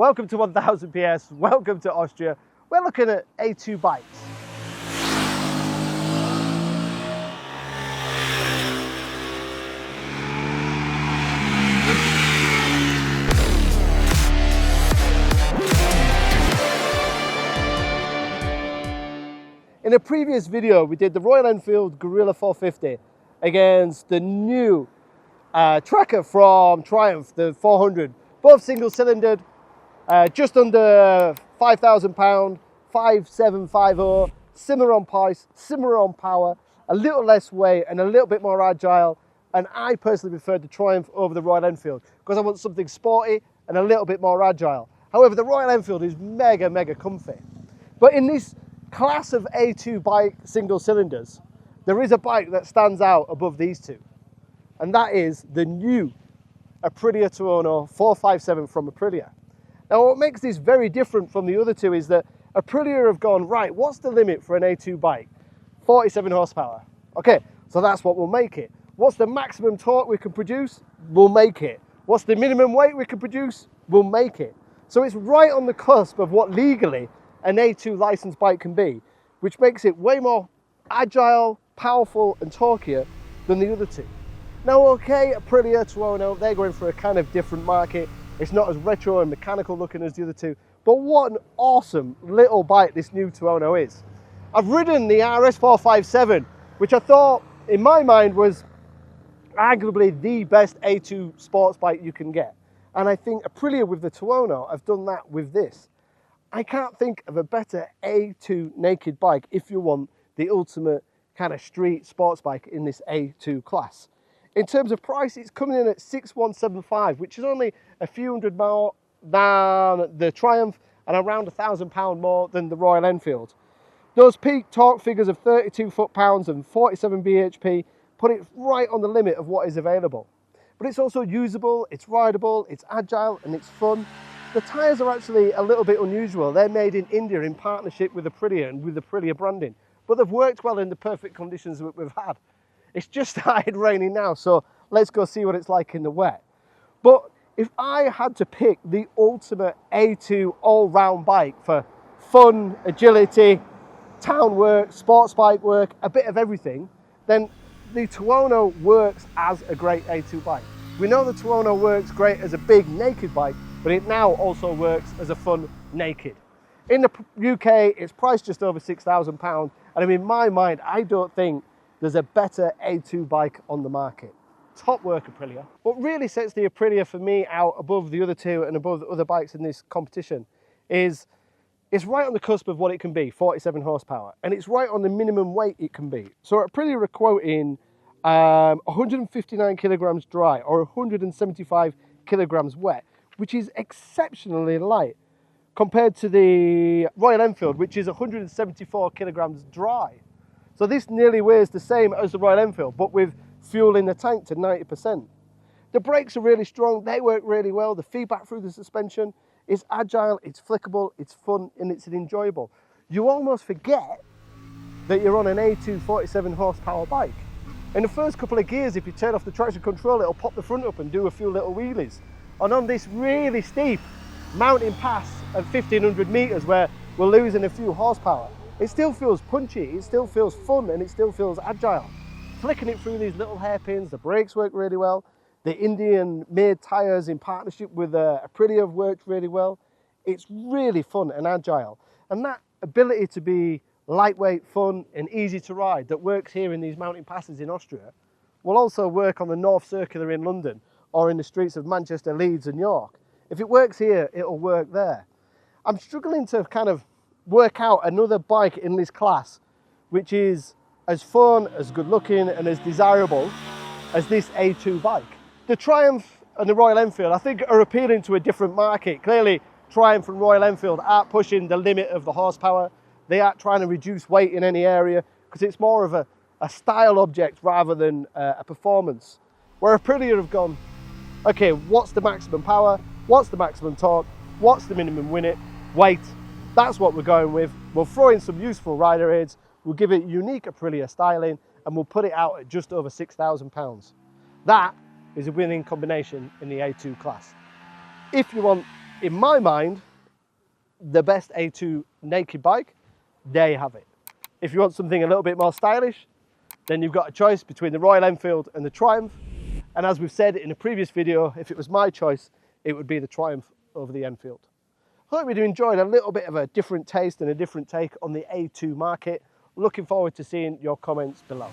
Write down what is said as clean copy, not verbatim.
Welcome to 1000 PS, welcome to Austria. We're looking at A2 bikes. In a previous video, we did the Royal Enfield Guerrilla 450 against the new tracker from Triumph, the 400. Both single-cylindered, just under £5,000, 5750, similar on price, similar on power, a little less weight and a little bit more agile. And I personally preferred the Triumph over the Royal Enfield because I want something sporty and a little bit more agile. However, the Royal Enfield is mega comfy. But in this class of A2 bike single cylinders, there is a bike that stands out above these two, and that is the new Aprilia Tuono 457 from Aprilia. Now, what makes this very different from the other two is that Aprilia have gone, right, what's the limit for an A2 bike? 47 horsepower. Okay, so that's what will make it. What's the maximum torque we can produce? We'll make it. What's the minimum weight we can produce? We'll make it. So it's right on the cusp of what legally an A2 licensed bike can be, which makes it way more agile, powerful and torquier than the other two. Now, okay, Aprilia Tuono, they're going for a kind of different market. It's not as retro and mechanical looking as the other two, but what an awesome little bike this new Tuono is. I've ridden the RS457, which I thought, in my mind, was arguably the best A2 sports bike you can get. And I think Aprilia with the Tuono have done that with this. I can't think of a better A2 naked bike if you want the ultimate kind of street sports bike in this A2 class. In terms of price, it's coming in at 6175, which is only a few hundred more than the Triumph and around £1,000 more than the Royal Enfield. Those peak torque figures of 32 foot-pounds and 47 bhp put it right on the limit of what is available. But it's also usable, it's rideable, it's agile and it's fun. The tyres are actually a little bit unusual. They're made in India in partnership with Aprilia and with Aprilia branding, but they've worked well in the perfect conditions that we've had. It's just started raining now, so let's go see what it's like in the wet. But if I had to pick the ultimate A2 all-round bike for fun, agility, town work, sports bike work, a bit of everything, then the Tuono works as a great A2 bike. We know the Tuono works great as a big naked bike, but it now also works as a fun naked. In the UK, it's priced just over £6,000, and in my mind, I don't think there's a better A2 bike on the market. Top work, Aprilia. What really sets the Aprilia for me out above the other two and above the other bikes in this competition is it's right on the cusp of what it can be, 47 horsepower, and it's right on the minimum weight it can be. So Aprilia are quoting 159 kilograms dry or 175 kilograms wet, which is exceptionally light compared to the Royal Enfield, which is 174 kilograms dry. So this nearly weighs the same as the Royal Enfield, but with fuel in the tank to 90%. The brakes are really strong, they work really well, the feedback through the suspension is agile, it's flickable, it's fun, and it's enjoyable. You almost forget that you're on an A2 47 horsepower bike. In the first couple of gears, if you turn off the traction control, it'll pop the front up and do a few little wheelies. And on this really steep mountain pass at 1500 meters where we're losing a few horsepower, it still feels punchy, it still feels fun, and it still feels agile. Flicking it through these little hairpins, the brakes work really well. The Indian-made tyres in partnership with Aprilia have worked really well. It's really fun and agile. And that ability to be lightweight, fun, and easy to ride that works here in these mountain passes in Austria will also work on the North Circular in London or in the streets of Manchester, Leeds and York. If it works here, it'll work there. I'm struggling to kind of work out another bike in this class which is as fun, as good looking and as desirable as this A2 bike. The Triumph and the Royal Enfield I think are appealing to a different market. Clearly Triumph and Royal Enfield aren't pushing the limit of the horsepower. They aren't trying to reduce weight in any area because it's more of a style object rather than a performance. Where Aprilia have gone, okay, what's the maximum power? What's the maximum torque? What's the minimum weight? That's what we're going with. We'll throw in some useful rider aids. We'll give it unique Aprilia styling and we'll put it out at just over £6,000. That is a winning combination in the A2 class. If you want in my mind, the best A2 naked bike, there you have it. If you want something a little bit more stylish, then you've got a choice between the Royal Enfield and the Triumph. And as we've said in a previous video, if it was my choice, it would be the Triumph over the Enfield. Hope you've enjoyed a little bit of a different taste and a different take on the A2 market. Looking forward to seeing your comments below.